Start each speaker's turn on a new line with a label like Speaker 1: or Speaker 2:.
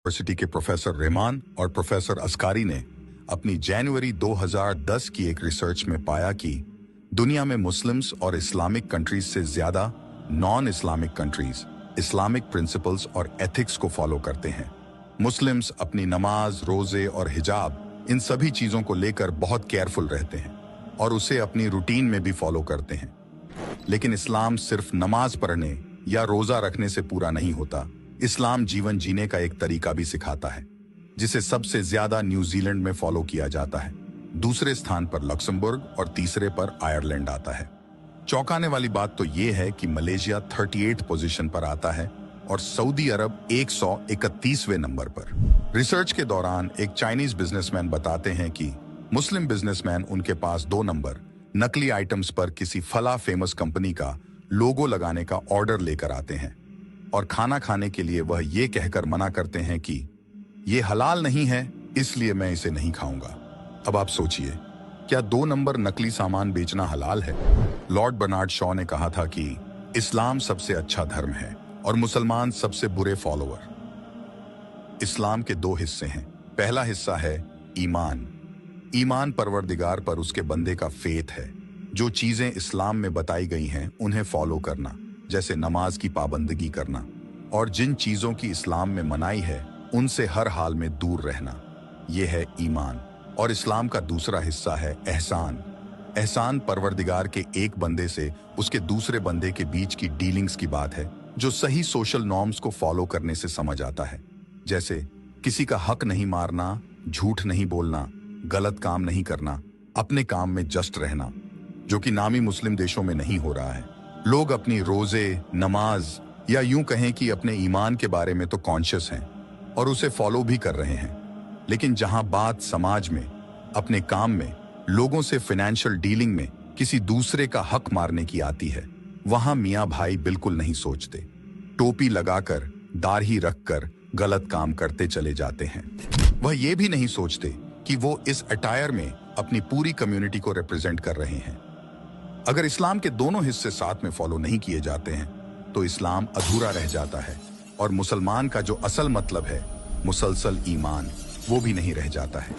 Speaker 1: University के professor Rahman और professor अस्कारी ने अपनी जनवरी 2010 की एक रिसर्च में पाया कि दुनिया में मुस्लिम्स और इस्लामिक कंट्रीज से ज्यादा non Islamic countries Islamic principles और एथिक्स को फॉलो करते हैं। मुस्लिम्स अपनी नमाज, रोजे और हिजाब इन सभी चीजों को लेकर बहुत केयरफुल रहते हैं और उसे अपनी रूटीन में भी फॉलो करते हैं। लेकिन इस्लाम सिर्फ नमाज पढ़ने या रोजा रखने से पूरा नहीं होता। इस्लाम जीवन जीने का एक तरीका भी सिखाता है, जिसे सबसे ज्यादा न्यूजीलैंड में फॉलो किया जाता है। दूसरे स्थान पर लक्समबर्ग और तीसरे पर आयरलैंड आता है। चौंकाने वाली बात तो यह है कि मलेशिया 38 पोजीशन पर आता है और सऊदी अरब 131वें नंबर पर। रिसर्च के दौरान एक चाइनीज बिजनेसमैन बताते हैं कि मुस्लिम बिजनेसमैन उनके पास 2 नंबर नकली आइटम्स पर किसी फला फेमस कंपनी का लोगो लगाने का ऑर्डर लेकर आते हैं और खाना खाने के लिए वह ये कहकर मना करते हैं कि ये हलाल नहीं है, इसलिए मैं इसे नहीं खाऊंगा। अब आप सोचिए, क्या 2 नंबर नकली सामान बेचना हलाल है? लॉर्ड बर्नार्ड शॉ ने कहा था कि इस्लाम सबसे अच्छा धर्म है और मुसलमान सबसे बुरे फॉलोअर। इस्लाम के 2 हिस्से हैं। पहला हिस्सा है ईमान। ईमान परवरदिगार पर उसके बंदे का फेथ है। जो चीजें इस्लाम में बताई गई हैं उन्हें फॉलो करना, जैसे नमाज की पाबंदगी करना, और जिन चीजों की इस्लाम में मनाही है उनसे हर हाल में दूर रहना। यह है ईमान। और इस्लाम का दूसरा हिस्सा है एहसान। एहसान परवरदिगार के एक बंदे से उसके दूसरे बंदे के बीच की डीलिंग्स की बात है, जो सही सोशल नॉर्म्स को फॉलो करने से समझ आता है, जैसे किसी का हक नहीं मारना, झूठ नहीं बोलना, गलत काम नहीं करना, अपने काम में जस्ट रहना, जो कि नामी मुस्लिम देशों में नहीं हो रहा है। लोग अपनी रोजे, नमाज या यूं कहें कि अपने ईमान के बारे में तो कॉन्शियस हैं और उसे फॉलो भी कर रहे हैं, लेकिन जहां बात समाज में, अपने काम में, लोगों से फाइनेंशियल डीलिंग में किसी दूसरे का हक मारने की आती है, वहां मियां भाई बिल्कुल नहीं सोचते। टोपी लगाकर, दाढ़ी रखकर गलत काम करते चले जाते हैं। वह ये भी नहीं सोचते कि वो इस अटायर में अपनी पूरी कम्युनिटी को रिप्रेजेंट कर रहे हैं। अगर इस्लाम के दोनों हिस्से साथ में फॉलो नहीं किए जाते हैं तो इस्लाम अधूरा रह जाता है और मुसलमान का जो असल मतलब है, मुसलसल ईमान, वो भी नहीं रह जाता है।